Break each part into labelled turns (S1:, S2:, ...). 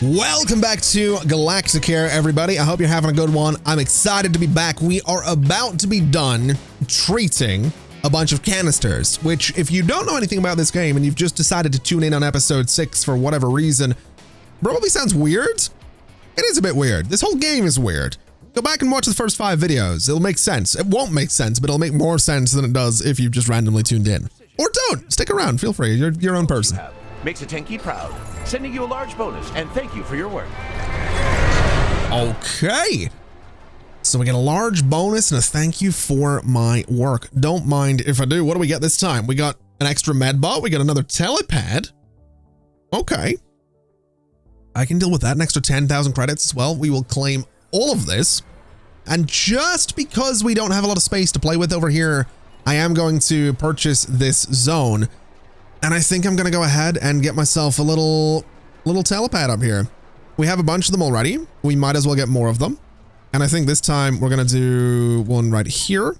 S1: Welcome back to Galacticare, everybody. I hope you're having a good one. I'm excited to be back. We are about to be done treating a bunch of canisters, which if you don't know anything about this game and you've just decided to tune in on episode 6 for whatever reason, probably sounds weird. It is a bit weird. This whole game is weird. Go back and watch the first 5 videos. It'll make sense. It won't make sense, but it'll make more sense than it does if you just randomly tuned in. Or don't. Stick around. Feel free. You're your own person.
S2: Makes a tanky proud. Sending you a large bonus and thank you for your work.
S1: Okay. So we get a large bonus and a thank you for my work. Don't mind if I do. What do we get this time? We got an extra medbot. We got another telepad. Okay. I can deal with that. An extra 10,000 credits as well. We will claim all of this. And just because we don't have a lot of space to play with over here, I am going to purchase this zone. And I think I'm going to go ahead and get myself a little telepad up here. We have a bunch of them already. We might as well get more of them. And I think this time we're going to do one right here.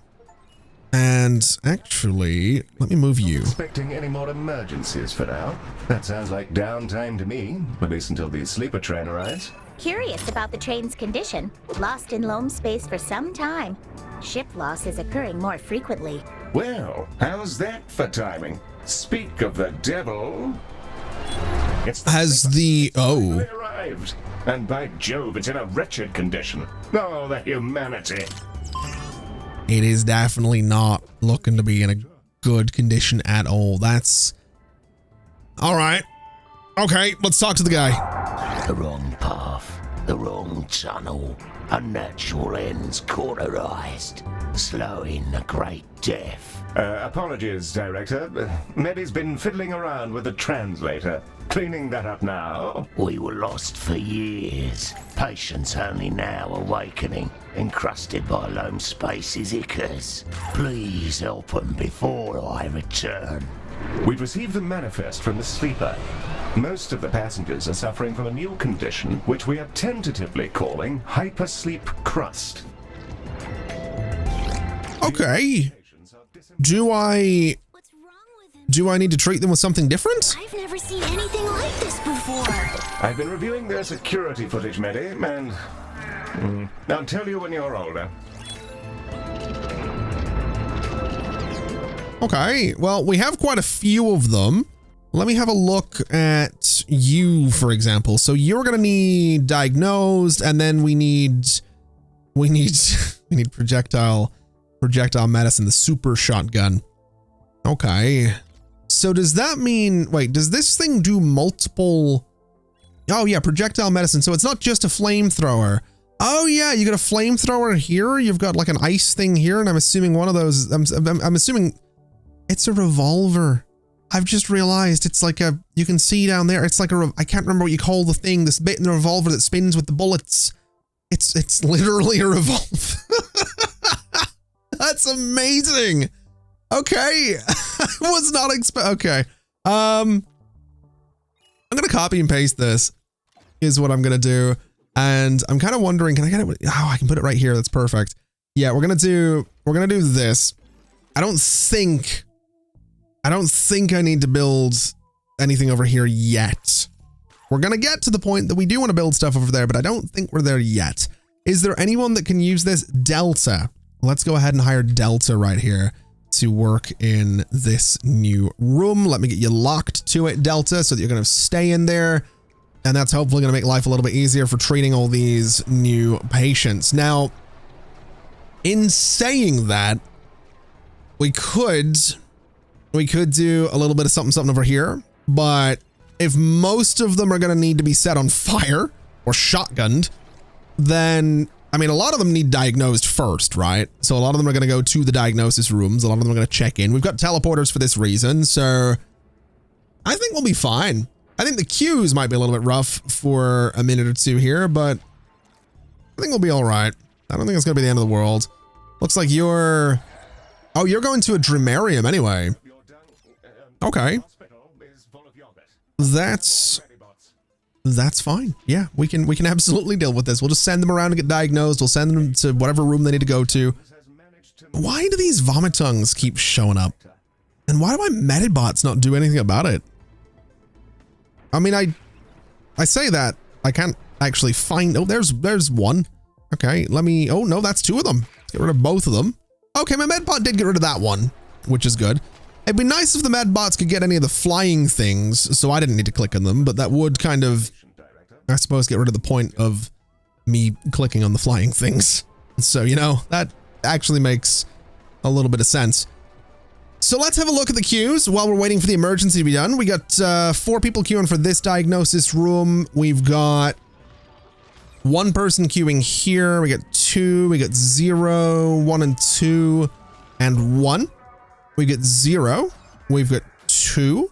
S1: And actually, let me move you.
S3: Expecting any more emergencies for now? That sounds like downtime to me, at least until the sleeper train arrives.
S4: Curious about the train's condition. Lost in loam space for some time. Ship loss is occurring more frequently.
S3: Well, how's that for timing? Speak of the devil. It's the finally arrived. And by Jove, it's in a wretched condition. Oh, the humanity.
S1: It is definitely not looking to be in a good condition at all. That's all right. Okay, let's talk to the guy.
S5: The wrong path, the wrong tunnel, unnatural ends cauterized, slowing the great death.
S3: Apologies, Director. Medi's been fiddling around with the translator. Cleaning that up now.
S5: We were lost for years. Patients only now awakening, encrusted by loam space's ichors. Please help them before I return.
S3: We've received the manifest from the sleeper. Most of the passengers are suffering from a new condition, which we are tentatively calling hypersleep crust.
S1: Okay. Do I need to treat them with something different?
S6: I've never seen anything like this before.
S3: I've been reviewing their security footage, Medi, and I'll tell you when you're older.
S1: Okay, well, we have quite a few of them. Let me have a look at you, for example. So you're gonna need diagnosed, and then we need projectile medicine, the super shotgun. Okay. So does that mean, wait, does this thing do multiple? Oh yeah, projectile medicine. So it's not just a flamethrower. Oh yeah, you got a flamethrower here. You've got like an ice thing here. And I'm assuming one of those, I'm assuming it's a revolver. I've just realized it's like a, you can see down there. It's like a, I can't remember what you call the thing, this bit in the revolver that spins with the bullets. It's literally a revolver. That's amazing. Okay. I was not okay. I'm going to copy and paste this is what I'm going to do. And I'm kind of wondering, can I get it? Oh, I can put it right here. That's perfect. Yeah, we're going to do this. I don't think I need to build anything over here yet. We're going to get to the point that we do want to build stuff over there, but I don't think we're there yet. Is there anyone that can use this? Delta. Let's go ahead and hire Delta right here to work in this new room. Let me get you locked to it, Delta, so that you're going to stay in there. And that's hopefully going to make life a little bit easier for treating all these new patients. Now, in saying that, we could do a little bit of something over here, but if most of them are going to need to be set on fire or shotgunned, then, I mean, a lot of them need diagnosed first, right? So a lot of them are going to go to the diagnosis rooms. A lot of them are going to check in. We've got teleporters for this reason, so I think we'll be fine. I think the queues might be a little bit rough for a minute or two here, but I think we'll be all right. I don't think it's going to be the end of the world. Looks like you're going to a Dramarium anyway. Okay. That's fine. Yeah, we can absolutely deal with this. We'll just send them around to get diagnosed. We'll send them to whatever room they need to go to. Why do these vomit tongues keep showing up? And why do my Medibots not do anything about it? I mean, I say that, I can't actually find, oh, there's one. Okay, let me, oh no, that's two of them. Let's get rid of both of them. Okay, my medbot did get rid of that one, which is good. It'd be nice if the medbots could get any of the flying things, so I didn't need to click on them, but that would kind of, I suppose, get rid of the point of me clicking on the flying things. So, you know, that actually makes a little bit of sense. So let's have a look at the queues while we're waiting for the emergency to be done. We got 4 people queuing for this diagnosis room. We've got 1 person queuing here. We got 2. We got 0, 1 and 2, and 1. We get 0. We've got 2.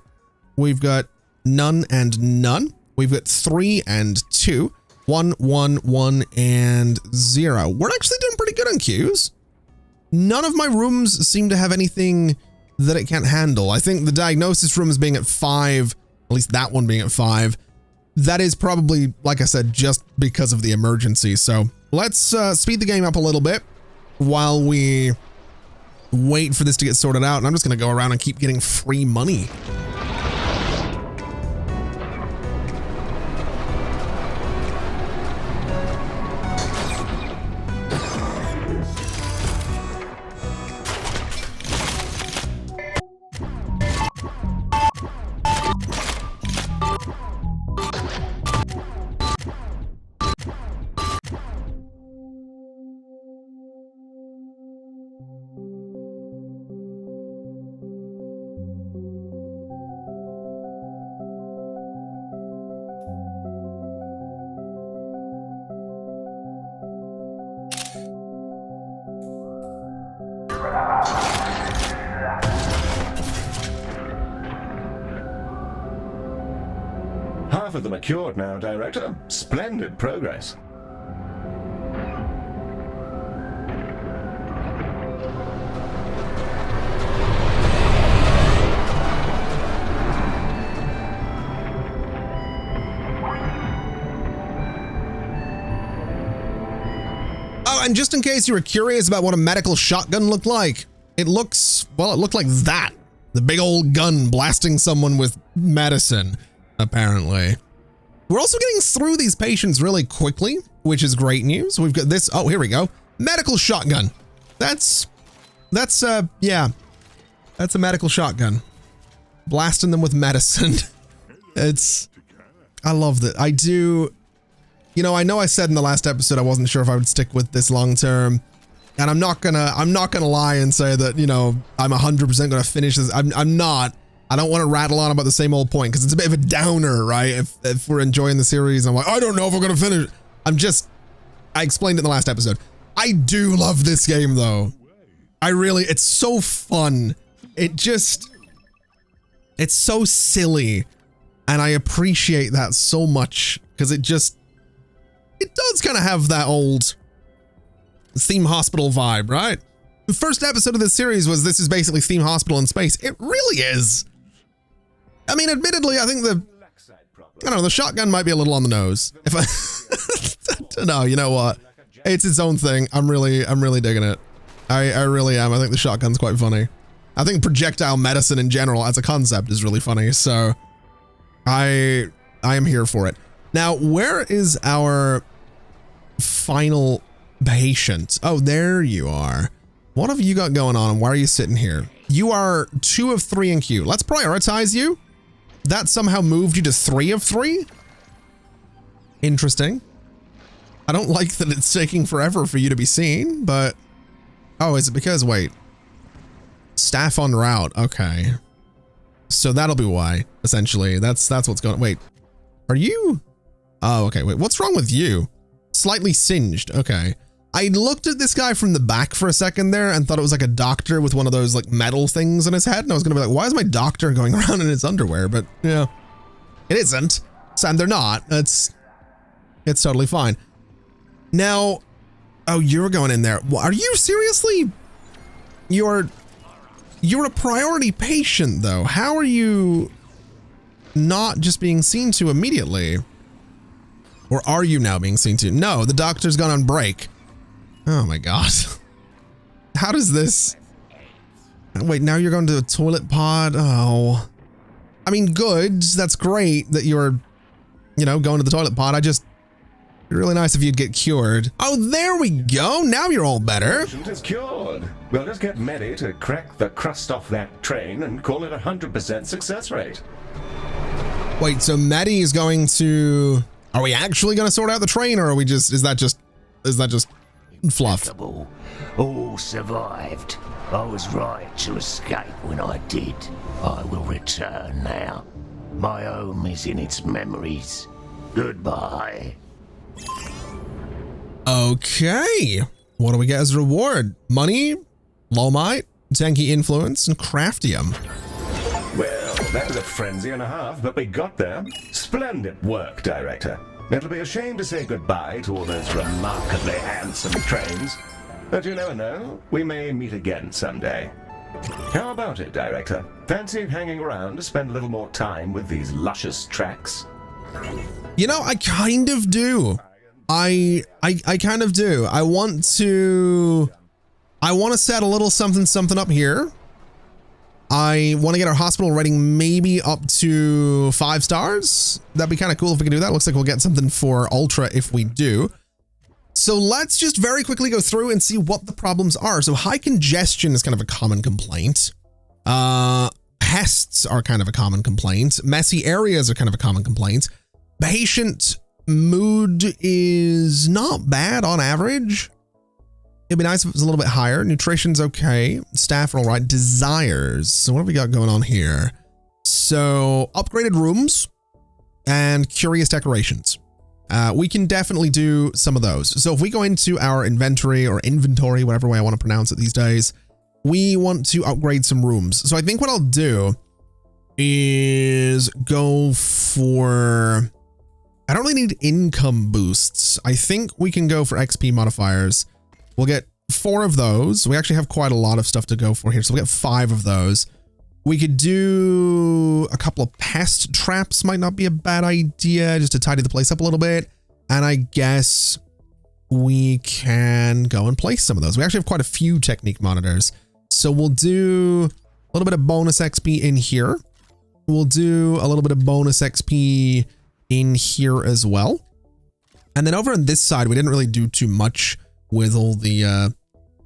S1: We've got none and none. We've got 3 and 2. 1, 1, 1, and 0. We're actually doing pretty good on queues. None of my rooms seem to have anything that it can't handle. I think the diagnosis room is being at 5, at least that one being at 5. That is probably, like I said, just because of the emergency. So let's speed the game up a little bit while we wait for this to get sorted out. And I'm just going to go around and keep getting free money.
S3: Half of them are cured now, Director. Splendid progress.
S1: Oh, and just in case you were curious about what a medical shotgun looked like, it looks, well, it looked like that. The big old gun blasting someone with medicine, apparently. We're also getting through these patients really quickly, which is great news. We've got this, oh, here we go. Medical shotgun. That's a medical shotgun. Blasting them with medicine. I love that. I do, you know I said in the last episode I wasn't sure if I would stick with this long term. And I'm not gonna lie and say that, you know, I'm 100% gonna finish this. I'm not. I don't want to rattle on about the same old point because it's a bit of a downer, right? If we're enjoying the series, I'm like, I don't know if we're gonna finish. I explained it in the last episode. I do love this game though. It's so fun. It's so silly. And I appreciate that so much because it does kind of have that old Theme Hospital vibe, right? The first episode of this series was this is basically Theme Hospital in space. It really is. I mean, admittedly, I think the shotgun might be a little on the nose. If I no, you know what? It's its own thing. I'm really digging it. I really am. I think the shotgun's quite funny. I think projectile medicine in general as a concept is really funny. So I am here for it. Now, where is our final patient? Oh, there you are. What have you got going on and why are you sitting here? You are 2 of 3 in queue. Let's prioritize you. That somehow moved you to 3 of 3. Interesting. I don't like that it's taking forever for you to be seen, but oh, is it because, wait, staff on route. Okay. So that'll be why, essentially. That's what's going on. Wait, are you? Oh, okay. Wait, what's wrong with you? Slightly singed. Okay. I looked at this guy from the back for a second there and thought it was like a doctor with one of those like metal things on his head. And I was going to be like, why is my doctor going around in his underwear? But yeah, it isn't. And they're not. It's totally fine. Now, oh, you're going in there. Are you seriously? You're a priority patient though. How are you not just being seen to immediately? Or are you now being seen to? No, the doctor's gone on break. Oh my God. How does this? Wait, now you're going to a toilet pod? Oh. I mean, good. That's great that you're going to the toilet pot. It'd be really nice if you'd get cured. Oh, there we go. Now you're all better.
S3: Patient is cured. We'll just get Medi to crack the crust off that train and call it 100% success rate.
S1: Wait, so Medi is going to... Are we actually going to sort out the train, or are we just... Is that just fluff?
S5: All survived. I was right to escape when I did. I will return now. My home is in its memories. Goodbye.
S1: Okay. What do we get as a reward? Money, Lomite, Tanky Influence, and Craftium.
S3: Well, that was a frenzy and a half, but we got there. Splendid work, Director. It'll be a shame to say goodbye to all those remarkably handsome trains. But you never know, we may meet again someday. How about it, Director? Fancy hanging around to spend a little more time with these luscious tracks?
S1: I kind of do. I kind of do. I want to set a little something up here. I want to get our hospital rating maybe up to 5 stars. That'd be kind of cool if we can do that. Looks like we'll get something for Ultra if we do. So let's just very quickly go through and see what the problems are. So high congestion is kind of a common complaint. Pests are kind of a common complaint. Messy areas are kind of a common complaint. Patient mood is not bad on average. It'd be nice if it was a little bit higher. Nutrition's okay. Staff are all right. Desires. So what have we got going on here? So upgraded rooms and curious decorations. We can definitely do some of those. So if we go into our inventory, whatever way I want to pronounce it these days, we want to upgrade some rooms. So I think what I'll do is go for... I don't really need income boosts. I think we can go for XP modifiers. We'll get 4 of those. We actually have quite a lot of stuff to go for here. So we'll get 5 of those. We could do a couple of pest traps, might not be a bad idea, just to tidy the place up a little bit. And I guess we can go and place some of those. We actually have quite a few technique monitors. So we'll do a little bit of bonus XP in here. We'll do a little bit of bonus XP in here as well. And then over on this side, we didn't really do too much with all the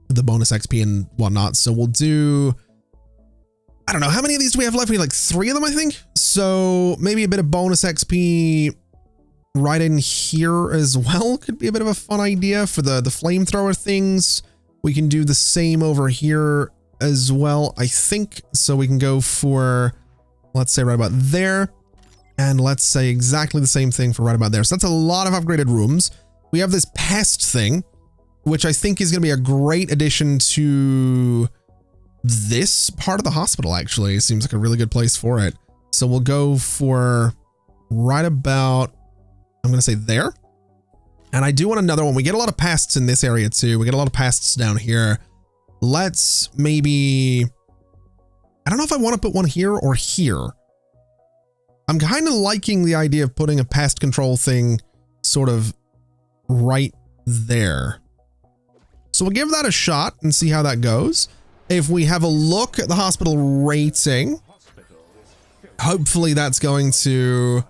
S1: bonus XP and whatnot. So we'll do, I don't know, how many of these do we have left? We have like 3 of them, I think. So maybe a bit of bonus XP right in here as well could be a bit of a fun idea for the flamethrower things. We can do the same over here as well, I think. So we can go for, let's say right about there. And let's say exactly the same thing for right about there. So that's a lot of upgraded rooms. We have this pest thing, which I think is going to be a great addition to this part of the hospital, actually. It seems like a really good place for it. So we'll go for right about, I'm going to say there. And I do want another one. We get a lot of pests in this area too. We get a lot of pests down here. Let's maybe, I don't know if I want to put one here or here. I'm kind of liking the idea of putting a pest control thing sort of right there. So we'll give that a shot and see how that goes. If we have a look at the hospital rating, hopefully that's going to,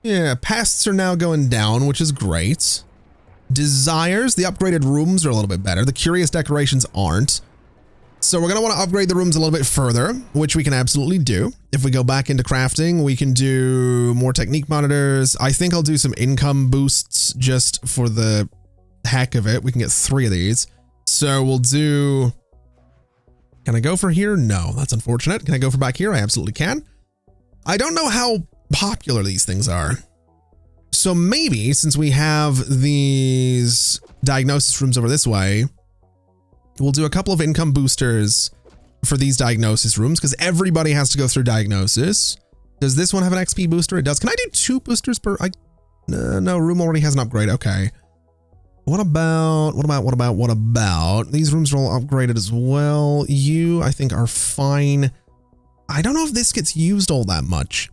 S1: yeah, pests are now going down, which is great. Desires, the upgraded rooms are a little bit better. The curious decorations aren't. So we're going to want to upgrade the rooms a little bit further, which we can absolutely do. If we go back into crafting, we can do more technique monitors. I think I'll do some income boosts just for the heck of it. We can get 3 of these. So we'll do, can I go for here? No, that's unfortunate. Can I go for back here? I absolutely can. I don't know how popular these things are. So maybe since we have these diagnosis rooms over this way, we'll do a couple of income boosters for these diagnosis rooms because everybody has to go through diagnosis. Does this one have an XP booster? It does. Can I do 2 boosters per? No, room already has an upgrade. Okay. What about these rooms are all upgraded as well. You, I think, are fine. I don't know if this gets used all that much.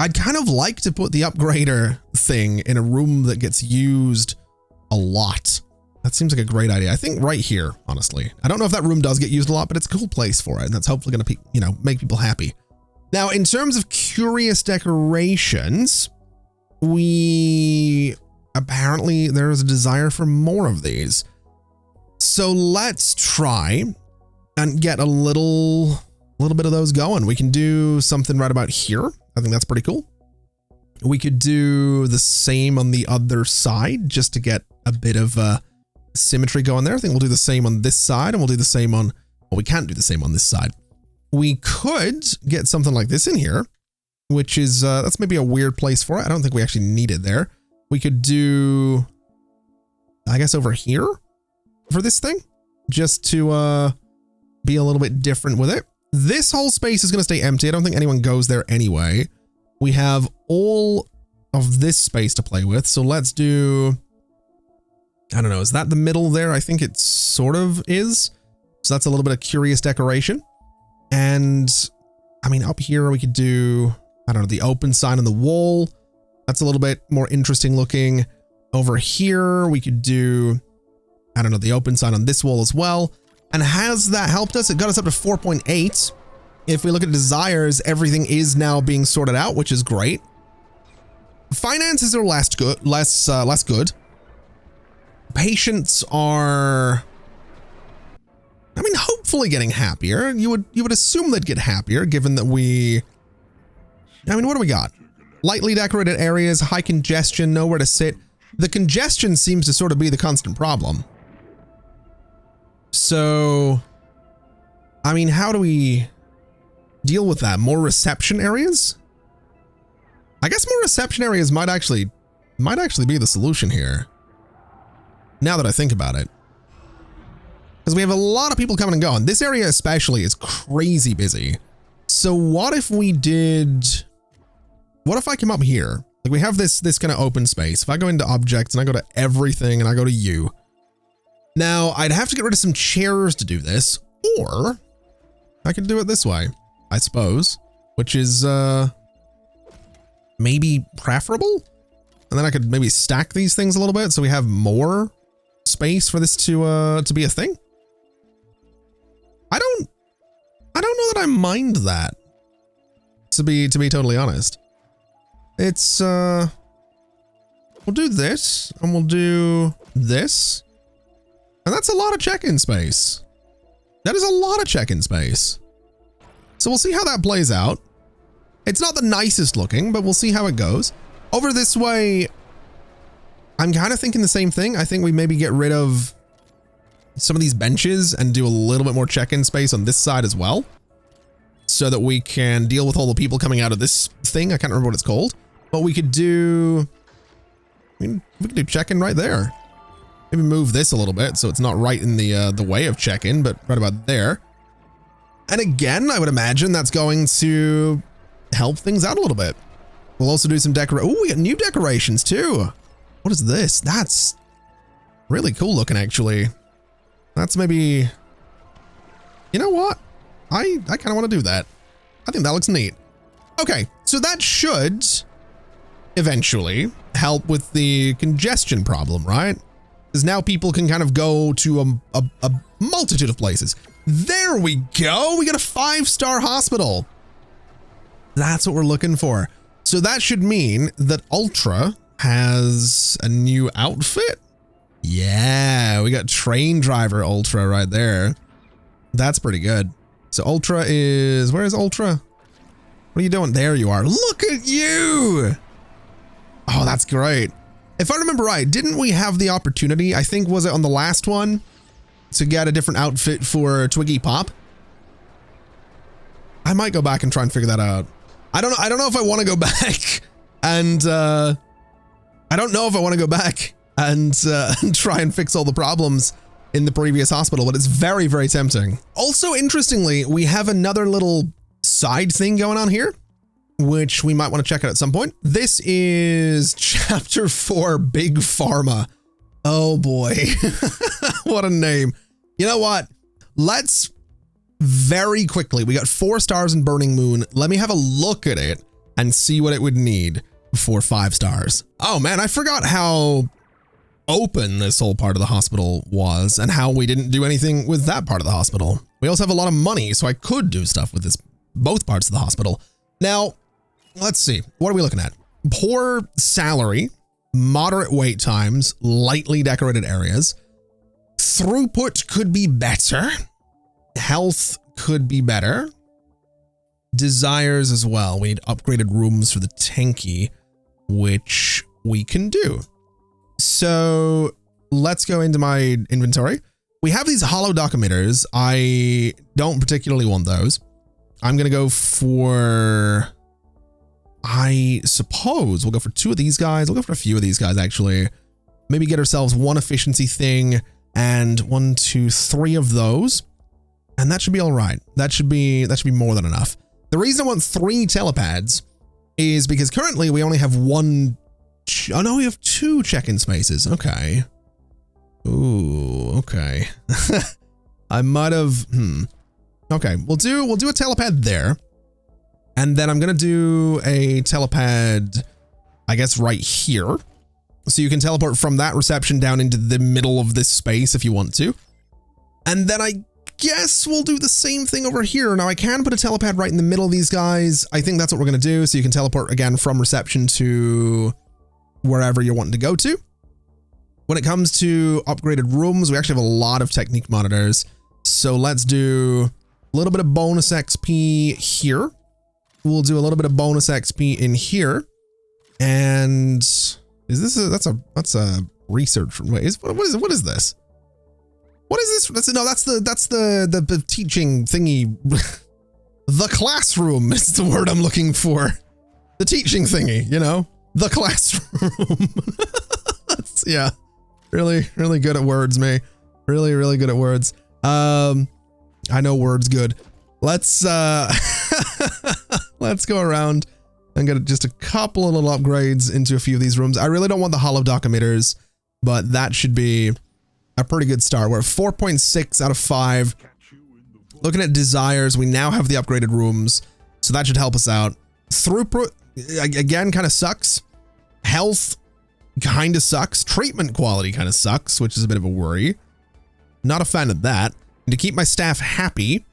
S1: I'd kind of like to put the upgrader thing in a room that gets used a lot. That seems like a great idea. I think right here, honestly. I don't know if that room does get used a lot, but it's a cool place for it. And that's hopefully going to, make people happy. Now, in terms of curious decorations, apparently there's a desire for more of these. So let's try and get a little bit of those going. We can do something right about here. I think that's pretty cool. We could do the same on the other side just to get a bit of symmetry going there. I think we'll do the same on this side, and we'll do the same on, well, we can't do the same on this side. We could get something like this in here, which is, that's maybe a weird place for it. I don't think we actually need it there. We could do, I guess, over here for this thing, just to be a little bit different with it. This whole space is going to stay empty. I don't think anyone goes there anyway. We have all of this space to play with. So let's do, I don't know, is that the middle there? I think it sort of is. So that's a little bit of curious decoration. And I mean, up here we could do, I don't know, the open sign on the wall. That's a little bit more interesting looking. Over here, we could do, I don't know, the open sign on this wall as well. And has that helped us? It got us up to 4.8. If we look at desires, everything is now being sorted out, which is great. Finances are less good. Patients are, I mean, hopefully getting happier. You would assume they'd get happier, given that I mean, what do we got? Lightly decorated areas, high congestion, nowhere to sit. The congestion seems to sort of be the constant problem. So, I mean, how do we deal with that? More reception areas? I guess more reception areas might actually be the solution here. Now that I think about it. Because we have a lot of people coming and going. This area especially is crazy busy. So what if we did, what if I come up here? Like we have this kind of open space. If I go into objects and I go to everything and I go to you. Now I'd have to get rid of some chairs to do this, or I could do it this way, I suppose, which is maybe preferable. And then I could maybe stack these things a little bit so we have more space for this to be a thing. I don't know that I mind that, to be totally honest. It's we'll do this and we'll do this. And that's a lot of check-in space. That is a lot of check-in space. So we'll see how that plays out. It's not the nicest looking, but we'll see how it goes. Over this way, I'm kind of thinking the same thing. I think we maybe get rid of some of these benches and do a little bit more check-in space on this side as well, so that we can deal with all the people coming out of this thing. I can't remember what it's called, but we could do, I mean, we could do check-in right there. Maybe move this a little bit so it's not right in the way of check-in, but right about there. And again, I would imagine that's going to help things out a little bit. We'll also do some oh, we got new decorations too. What is this? That's really cool looking, actually. That's maybe, you know what? I kind of want to do that. I think that looks neat. Okay, so that should eventually help with the congestion problem, right? Because now people can kind of go to a multitude of places. There we go. We got a 5-star hospital. That's what we're looking for. So that should mean that Ultra has a new outfit. Yeah, we got train driver Ultra right there. That's pretty good. So Ultra is, where is Ultra? What are you doing? There you are. Look at you. Oh, that's great. If I remember right, didn't we have the opportunity, I think, was it on the last one, to get a different outfit for Twiggy Pop? I might go back and try and figure that out. I don't know if I want to go back and I don't know if I want to go back and try and fix all the problems in the previous hospital, but it's very, very tempting. Also, interestingly, we have another little side thing going on here, which we might want to check out at some point. This is Chapter 4, Big Pharma. Oh boy, what a name. You know what? Let's very quickly, we got 4 stars in Burning Moon. Let me have a look at it and see what it would need for 5 stars. Oh man, I forgot how open this whole part of the hospital was and how we didn't do anything with that part of the hospital. We also have a lot of money, so I could do stuff with both parts of the hospital. Now, let's see. What are we looking at? poor salary, moderate wait times, lightly decorated areas. Throughput could be better. Health could be better. Desires as well. We need upgraded rooms for the tanky, which we can do. So let's go into my inventory. We have these hollow dock emitters. I don't particularly want those. I'm going to go for, I suppose we'll go for 2 of these guys. We'll go for a few of these guys, actually. Maybe get ourselves 1 efficiency thing and 1, 2, 3 of those. And that should be all right. That should be more than enough. The reason I want 3 telepads is because currently we only have 1. Oh no, we have 2 check-in spaces. Okay. Ooh, okay. I might have, Okay, we'll do a telepad there. And then I'm going to do a telepad, I guess, right here. So you can teleport from that reception down into the middle of this space if you want to. And then I guess we'll do the same thing over here. Now I can put a telepad right in the middle of these guys. I think that's what we're going to do. So you can teleport again from reception to wherever you're wanting to go to. When it comes to upgraded rooms, we actually have a lot of technique monitors. So let's do a little bit of bonus XP here. We'll do a little bit of bonus XP in here. And is this that's a research room? Wait, what is this? What is this? That's the teaching thingy. The classroom is the word I'm looking for. The teaching thingy, you know, the classroom. Yeah, really good at words, me. Really good at words. I know words good. Let's let's go around and get just a couple of little upgrades into a few of these rooms. I really don't want the hollow dock emitters, but that should be a pretty good start. We're at 4.6 out of 5. Looking at desires, we now have the upgraded rooms, so that should help us out. Throughput, again, kind of sucks. Health kind of sucks. Treatment quality kind of sucks, which is a bit of a worry. Not a fan of that. And to keep my staff happy,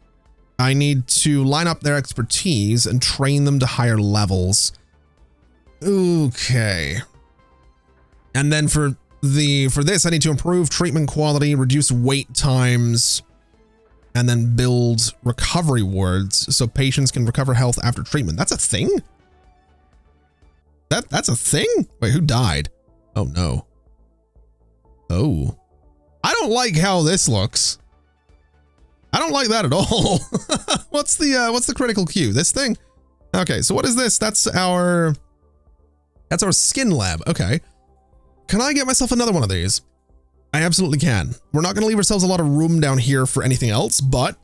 S1: I need to line up their expertise and train them to higher levels. Okay. And then for this, I need to improve treatment quality, reduce wait times, and then build recovery wards so patients can recover health after treatment. That's a thing? That's a thing? Wait, who died? Oh no. Oh. I don't like how this looks. I don't like that at all. What's the critical queue? This thing? Okay, so what is this? That's our skin lab. Okay. Can I get myself another one of these? I absolutely can. We're not going to leave ourselves a lot of room down here for anything else, but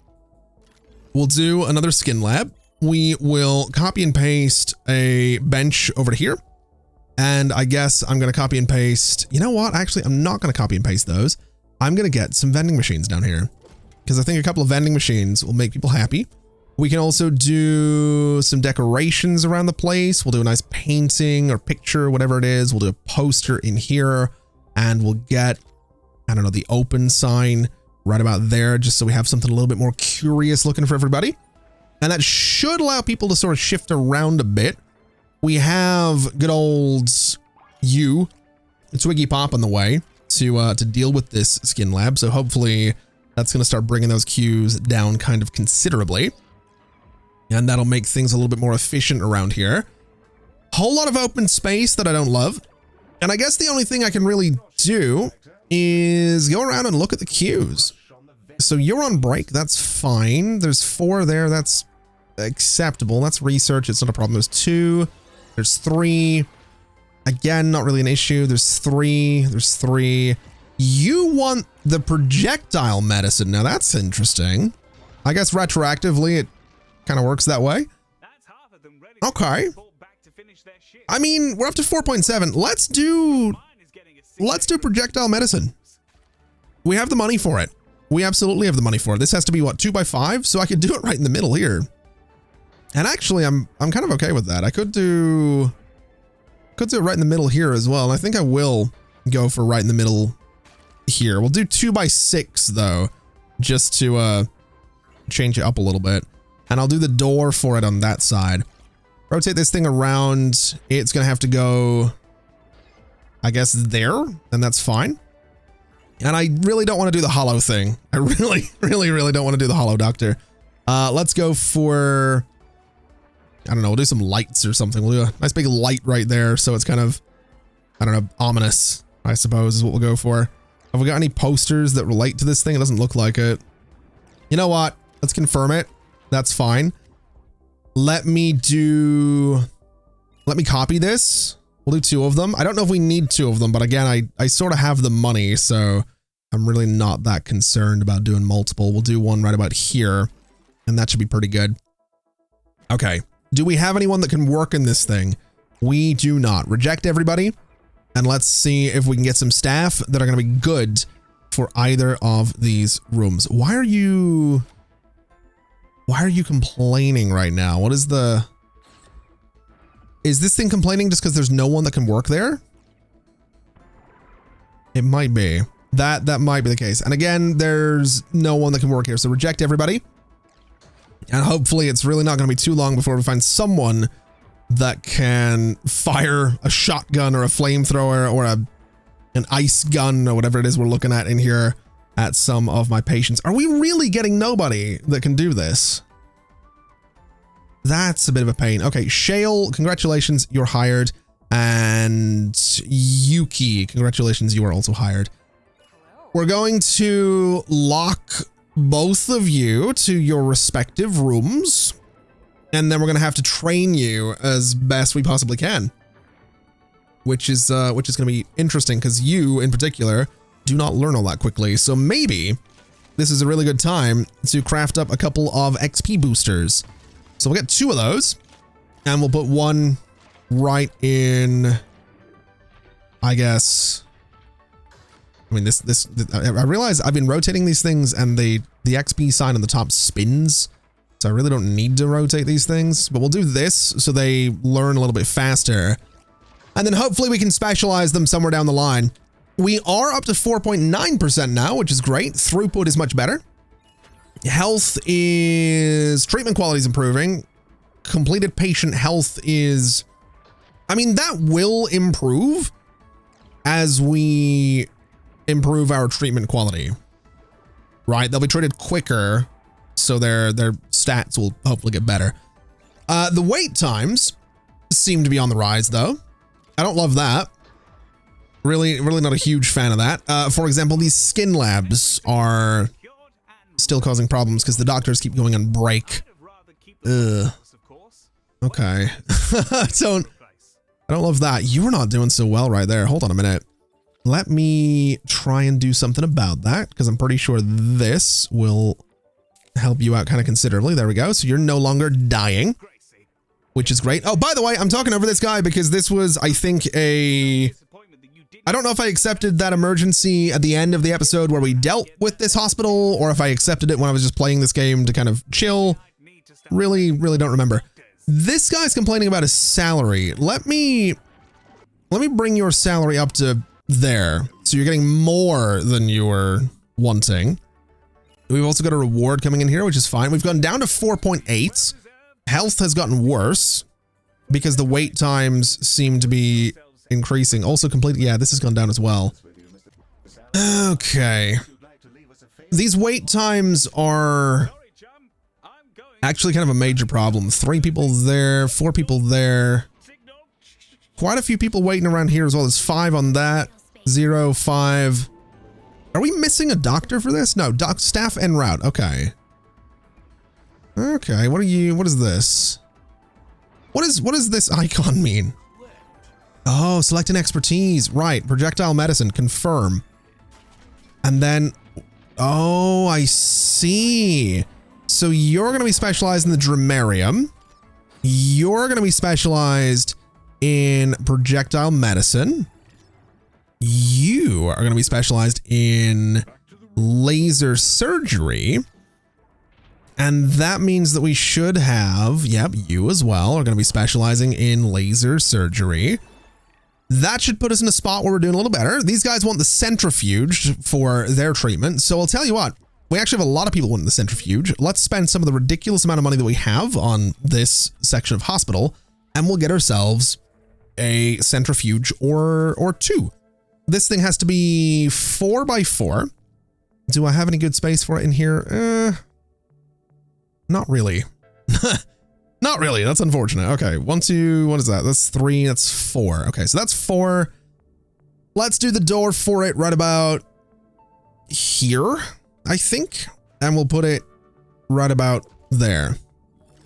S1: we'll do another skin lab. We will copy and paste a bench over to here. And I guess I'm going to copy and paste. You know what? Actually, I'm not going to copy and paste those. I'm going to get some vending machines down here, because I think a couple of vending machines will make people happy. We can also do some decorations around the place. We'll do a nice painting or picture, whatever it is. We'll do a poster in here, and we'll get, I don't know, the open sign right about there, just so we have something a little bit more curious looking for everybody. And that should allow people to sort of shift around a bit. We have good old Twiggy Pop on the way to deal with this skin lab. So hopefully that's going to start bringing those queues down kind of considerably. And that'll make things a little bit more efficient around here. Whole lot of open space that I don't love. And I guess the only thing I can really do is go around and look at the queues. So you're on break. That's fine. There's 4 there. That's acceptable. That's research. It's not a problem. There's 2. There's 3. Again, not really an issue. There's 3. There's 3. You want the projectile medicine. Now that's interesting. I guess retroactively it kind of works that way. Okay. I mean, we're up to 4.7. Let's do projectile medicine. We have the money for it. We absolutely have the money for it. This has to be what, 2x5? So I could do it right in the middle here. And actually, I'm kind of okay with that. I could do it right in the middle here as well. And I think I will go for right in the middle here. We'll do 2x6 though, just to change it up a little bit. And I'll do the door for it on that side. rotate this thing around. It's going to have to go, I guess, there, and that's fine. And I really don't want to do the hollow thing. I really don't want to do the hollow doctor. Let's go for, I don't know, we'll do some lights or something. We'll do a nice big light right there. So it's kind of, I don't know, ominous, I suppose is what we'll go for. Have we got any posters that relate to this thing? It doesn't look like it. You know what? Let's confirm it. That's fine. Let me copy this. We'll do 2 of them. I don't know if we need 2 of them, but again, I sort of have the money, so I'm really not that concerned about doing multiple. We'll do one right about here, and that should be pretty good. Okay. Do we have anyone that can work in this thing? We do not. Reject everybody, and let's see if we can get some staff that are going to be good for either of these rooms. Why are you complaining right now? What is the... Is this thing complaining just because there's no one that can work there? It might be. That might be the case. And again, there's no one that can work here. So reject everybody. And hopefully it's really not going to be too long before we find someone that can fire a shotgun or a flamethrower or an ice gun or whatever it is we're looking at in here at some of my patients. Are we really getting nobody that can do this? That's a bit of a pain. Okay, Shale, congratulations, you're hired. And Yuki, congratulations, you are also hired. We're going to lock both of you to your respective rooms. And then we're going to have to train you as best we possibly can. Which is going to be interesting because you, in particular, do not learn all that quickly. So maybe this is a really good time to craft up a couple of XP boosters. So we'll get 2 of those, and we'll put one right in, I guess. I mean, I realize I've been rotating these things, and the XP sign on the top spins, so I really don't need to rotate these things, but we'll do this so they learn a little bit faster, and then hopefully we can specialize them somewhere down the line. We are up to 4.9% now, which is great. Throughput is much better. Health is, treatment quality is improving. Completed patient health is, I mean, that will improve as we improve our treatment quality, right? They'll be treated quicker, so their stats will hopefully get better. The wait times seem to be on the rise, though. I don't love that. Really not a huge fan of that. For example, these skin labs are still causing problems because the doctors keep going on break. Ugh. Okay. I don't love that. You're not doing so well right there. Hold on a minute. Let me try and do something about that because I'm pretty sure this will help you out kind of considerably. There we go. So you're no longer dying, which is great. Oh, by the way, I'm talking over this guy because this was, I think, I don't know if I accepted that emergency at the end of the episode where we dealt with this hospital, or if I accepted it when I was just playing this game to kind of chill. Really don't remember. This guy's complaining about his salary. Let me bring your salary up to there. So you're getting more than you were wanting. We've also got a reward coming in here, which is fine. We've gone down to 4.8. Health has gotten worse because the wait times seem to be increasing. Also complete. Yeah, this has gone down as well. Okay. These wait times are actually kind of a major problem. 3 people there, 4 people there. Quite a few people waiting around here as well. There's 5 on that. 0, 5. Are we missing a doctor for this? No, staff en route. Okay. Okay, what is this? What does this icon mean? Oh, select an expertise. Right, projectile medicine, confirm. And then, oh, I see. So you're going to be specialized in the dramarium. You're going to be specialized in projectile medicine. You are going to be specialized in laser surgery. And that means that we should have, yep, you as well are going to be specializing in laser surgery. That should put us in a spot where we're doing a little better. These guys want the centrifuge for their treatment. So I'll tell you what, we actually have a lot of people wanting the centrifuge. Let's spend some of the ridiculous amount of money that we have on this section of hospital and we'll get ourselves a centrifuge or two. This thing has to be 4x4. Do I have any good space for it in here? Not really. Not really. That's unfortunate. Okay, 1, 2, what is that? That's 3, that's 4. Okay, so that's 4. Let's do the door for it right about here, I think. And we'll put it right about there.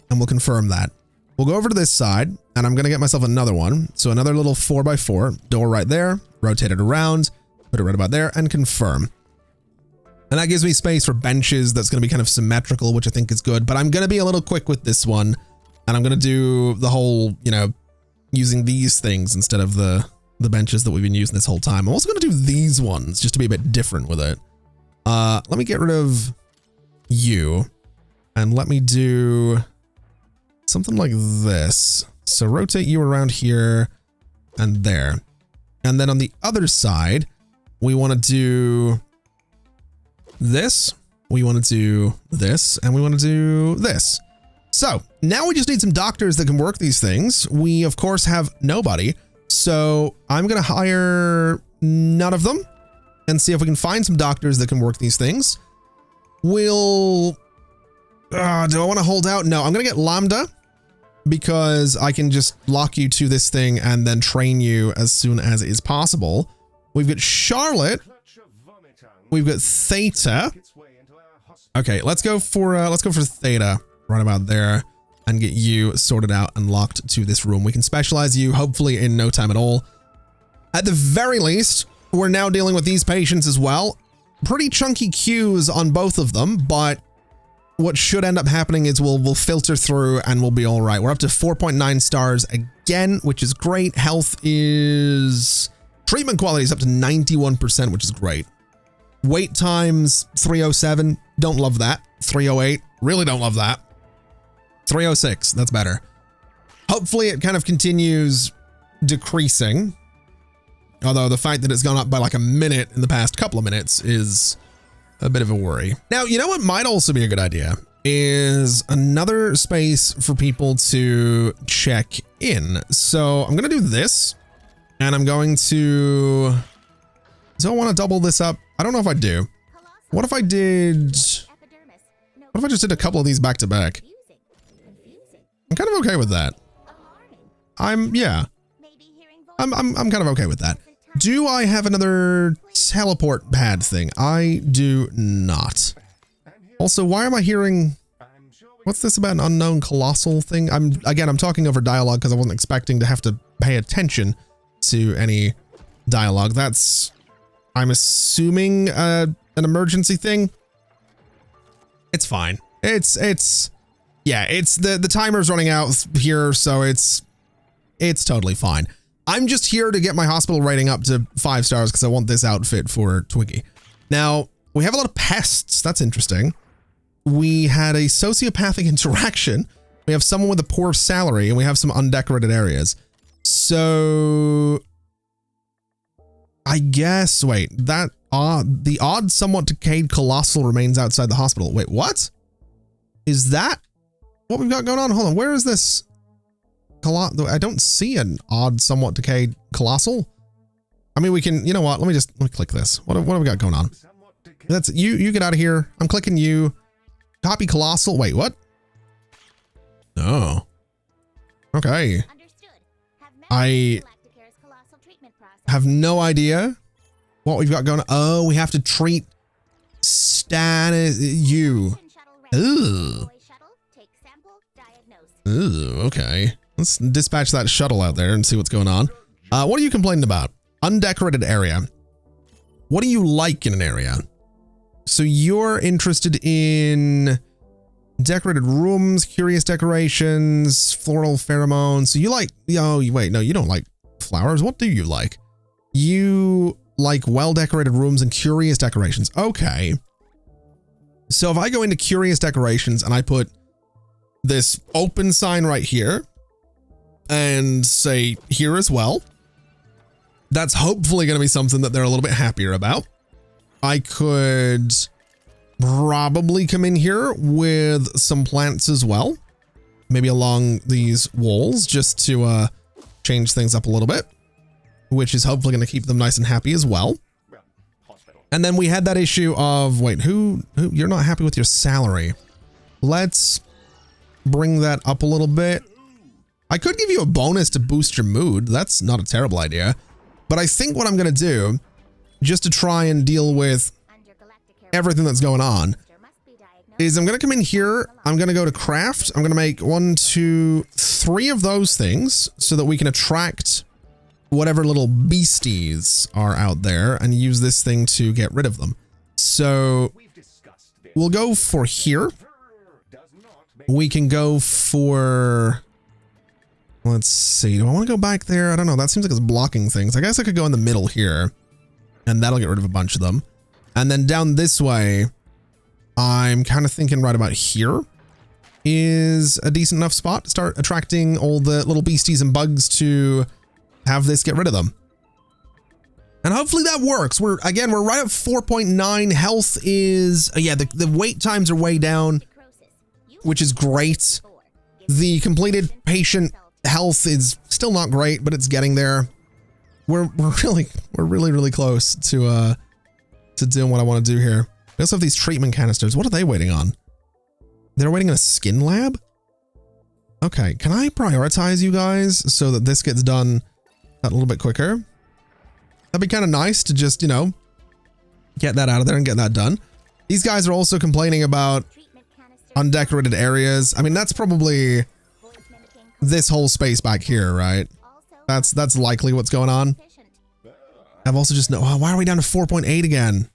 S1: And we'll confirm that. We'll go over to this side, and I'm going to get myself another one. So another little 4x4, door right there, rotate it around, put it right about there, and confirm. And that gives me space for benches that's going to be kind of symmetrical, which I think is good. But I'm going to be a little quick with this one. And I'm going to do the whole, you know, using these things instead of the benches that we've been using this whole time. I'm also going to do these ones just to be a bit different with it. Let me get rid of you. And let me do something like this. So rotate you around here and there. And then on the other side, we want to do this, we want to do this, and we want to do this. So now we just need some doctors that can work these things. We of course have nobody. So I'm going to hire none of them and see if we can find some doctors that can work these things. We'll, do I want to hold out? No, I'm going to get Lambda because I can just lock you to this thing and then train you as soon as is possible. We've got Charlotte. We've got Theta. Okay, let's go for Theta right about there and get you sorted out and locked to this room. We can specialize you hopefully in no time at all. At the very least, we're now dealing with these patients as well. Pretty chunky queues on both of them, but what should end up happening is we'll filter through and we'll be all right. We're up to 4.9 stars again, which is great. Health is... Treatment quality is up to 91%, which is great. Wait times 307, don't love that. 308, really don't love that. 306, that's better. Hopefully it kind of continues decreasing. Although the fact that it's gone up by like a minute in the past couple of minutes is a bit of a worry. Now, you know what might also be a good idea is another space for people to check in. So I'm going to do this and I'm going to, do I want to double this up? I don't know if I do. What if I did, what if I just did a couple of these back to back? I'm kind of okay with that. I'm kind of okay with that. Do I have another teleport pad thing? I do not. Also, why am I hearing, what's this about an unknown colossal thing? I'm talking over dialogue because I wasn't expecting to have to pay attention to any dialogue. That's, I'm assuming an emergency thing. It's fine. Yeah, it's the timer's running out here, so it's totally fine. I'm just here to get my hospital rating up to 5 stars because I want this outfit for Twiggy. Now, we have a lot of pests. That's interesting. We had a sociopathic interaction. We have someone with a poor salary, and we have some undecorated areas. So I guess, wait, that the odd, somewhat decayed colossal remains outside the hospital. Wait, what? Is that what we've got going on? Hold on, where is this? I don't see an odd, somewhat decayed colossal. I mean, we can, you know what? Let me click this. What have we got going on? That's you get out of here. I'm clicking you. Copy colossal. Wait, what? Oh. Okay. I have no idea what we've got going on. Oh, we have to treat you. Ooh. Ooh, okay. Let's dispatch that shuttle out there and see what's going on. What are you complaining about? Undecorated area. What do you like in an area? So you're interested in decorated rooms, curious decorations, floral pheromones. So you like, oh, wait, no, you don't like flowers. What do you like? You like well-decorated rooms and curious decorations. Okay. So if I go into curious decorations and I put this open sign right here and say here as well, that's hopefully going to be something that they're a little bit happier about. I could probably come in here with some plants as well maybe along these walls just to change things up a little bit, which is hopefully going to keep them nice and happy as well. And then we had that issue of, wait, who you're not happy with your salary. Let's bring that up a little bit. I could give you a bonus to boost your mood. That's not a terrible idea. But I think what I'm going to do, just to try and deal with everything that's going on, is I'm going to come in here. I'm going to go to craft. I'm going to make 1, 2, 3 of those things so that we can attract whatever little beasties are out there and use this thing to get rid of them. So we'll go for here. We can go for, let's see, do I want to go back there? I don't know. That seems like it's blocking things. I guess I could go in the middle here and that'll get rid of a bunch of them. And then down this way, I'm kind of thinking right about here is a decent enough spot to start attracting all the little beasties and bugs to have this get rid of them. And hopefully that works. We're right at 4.9. Health is, yeah, the wait times are way down, which is great. The completed patient health is still not great, but it's getting there. We're really close to doing what I want to do here. We also have these treatment canisters. What are they waiting on? They're waiting on a skin lab? Okay, can I prioritize you guys so that this gets done a little bit quicker? That'd be kind of nice to just, you know, get that out of there and get that done. These guys are also complaining about undecorated areas. I mean, that's probably this whole space back here, right? That's likely what's going on. I've also just know, why are we down to 4.8 again?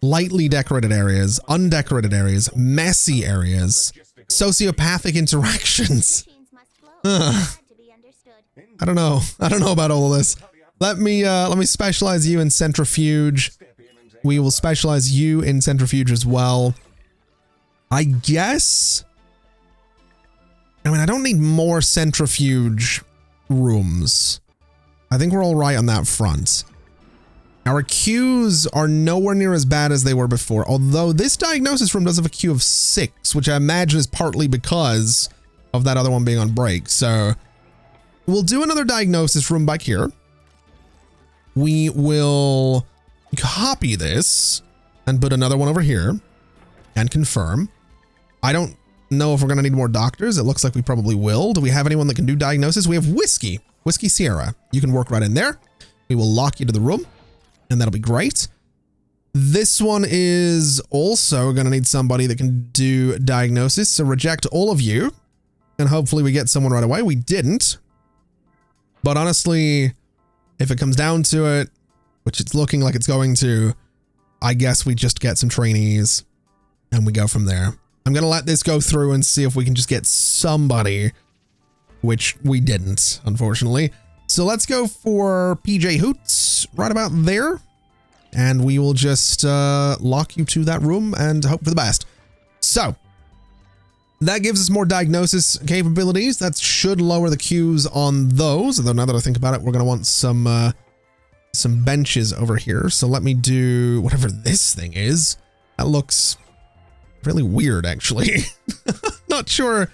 S1: Lightly decorated areas, undecorated areas, messy areas, sociopathic interactions. I don't know about all of this. Let me specialize you in centrifuge. We will specialize you in centrifuge as well. I guess. I mean, I don't need more centrifuge rooms. I think we're all right on that front. Our queues are nowhere near as bad as they were before, although this diagnosis room does have a queue of 6, which I imagine is partly because of that other one being on break. So we'll do another diagnosis room back here. We will copy this and put another one over here and confirm. I don't know if we're going to need more doctors. It looks like we probably will. Do we have anyone that can do diagnosis? We have Whiskey Sierra. You can work right in there. We will lock you to the room and that'll be great. This one is also going to need somebody that can do diagnosis. So reject all of you and hopefully we get someone right away. We didn't. But honestly, if it comes down to it, which it's looking like it's going to, I guess we just get some trainees and we go from there. I'm going to let this go through and see if we can just get somebody, which we didn't, unfortunately. So let's go for PJ Hoots right about there. And we will just lock you to that room and hope for the best. So that gives us more diagnosis capabilities. That should lower the queues on those. Although now that I think about it, we're going to want some benches over here. So let me do whatever this thing is. That looks really weird, actually. Not sure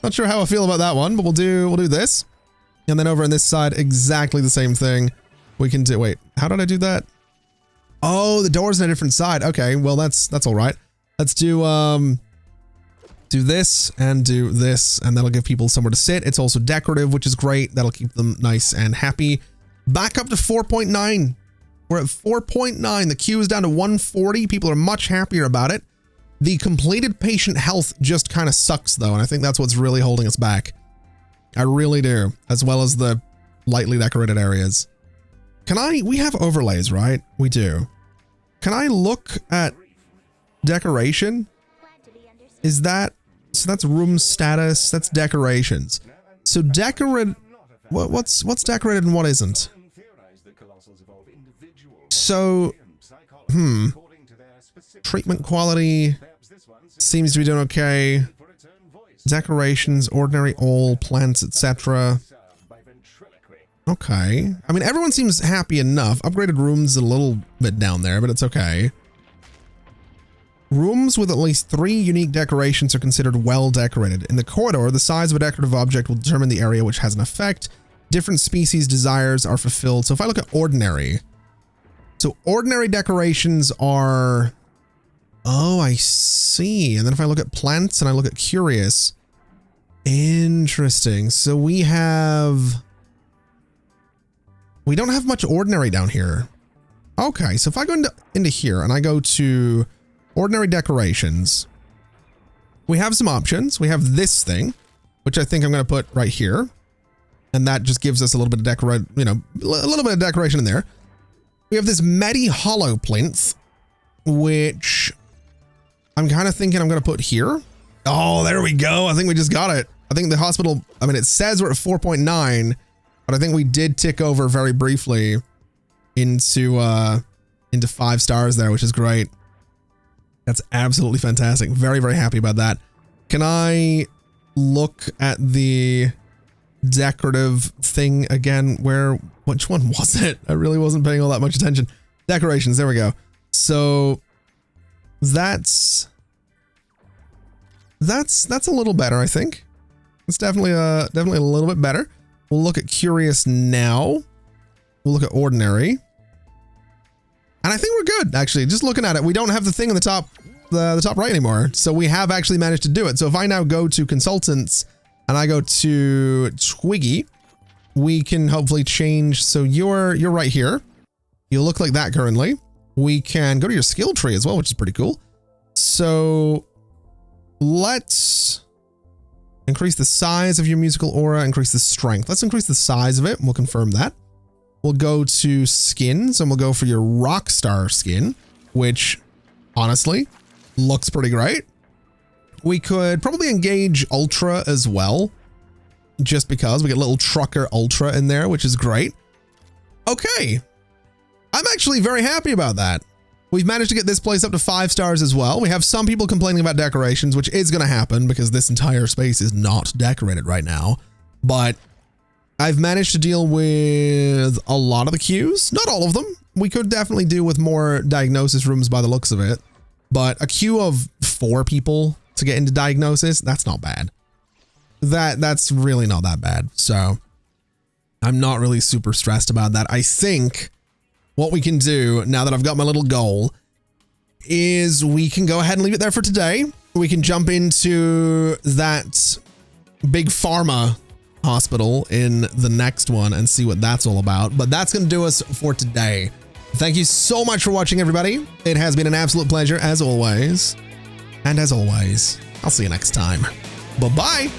S1: how I feel about that one, but we'll do this. And then over on this side, exactly the same thing. We can do, wait, how did I do that? Oh, the door's on a different side. Okay, well that's all right. Let's do this and do this, and that'll give people somewhere to sit. It's also decorative, which is great. That'll keep them nice and happy. Back up to 4.9. We're at 4.9. The queue is down to 140. People are much happier about it. The completed patient health just kind of sucks though, and I think that's what's really holding us back. I really do, as well as the lightly decorated areas. We have overlays, right? We do. Can I look at decoration? Is that, so that's room status, that's decorations. So what's decorated and what isn't? So, treatment quality seems to be doing okay. Decorations, ordinary, all, plants, etc. Okay. I mean, everyone seems happy enough. Upgraded rooms a little bit down there, but it's okay. Rooms with at least 3 unique decorations are considered well decorated. In the corridor, the size of a decorative object will determine the area which has an effect. Different species desires are fulfilled. So if I look at ordinary, so ordinary decorations are, oh, I see. And then if I look at plants and I look at curious, interesting. So we don't have much ordinary down here. Okay, so if I go into here and I go to ordinary decorations, we have some options. We have this thing, which I think I'm going to put right here. And that just gives us a little bit of decoration in there. We have this Medi Hollow plinth, which I'm kind of thinking I'm going to put here. Oh, there we go. I think we just got it. I think the hospital, I mean, it says we're at 4.9, but I think we did tick over very briefly into 5 stars there, which is great. That's absolutely fantastic. Very, very happy about that. Can I look at the decorative thing again? Which one was it? I really wasn't paying all that much attention. Decorations, there we go. So that's a little better, I think. It's definitely a little bit better. We'll look at curious now. We'll look at ordinary. And I think we're good, actually. Just looking at it, we don't have the thing in the top right anymore. So we have actually managed to do it. So if I now go to consultants and I go to Twiggy, we can hopefully change. So you're right here. You look like that currently. We can go to your skill tree as well, which is pretty cool. So let's increase the size of your musical aura, increase the strength. Let's increase the size of it. We'll confirm that. We'll go to skins and we'll go for your Rockstar skin, which honestly looks pretty great. We could probably engage Ultra as well, just because we get little Trucker Ultra in there, which is great. Okay. I'm actually very happy about that. We've managed to get this place up to 5 stars as well. We have some people complaining about decorations, which is going to happen because this entire space is not decorated right now. But I've managed to deal with a lot of the queues. Not all of them. We could definitely do with more diagnosis rooms by the looks of it. But a queue of 4 people to get into diagnosis, that's not bad. That's really not that bad. So I'm not really super stressed about that. I think what we can do now that I've got my little goal is we can go ahead and leave it there for today. We can jump into that big pharma hospital in the next one and see what that's all about. But that's going to do us for today. Thank you so much for watching, everybody. It has been an absolute pleasure as always. And as always, I'll see you next time. Bye-bye.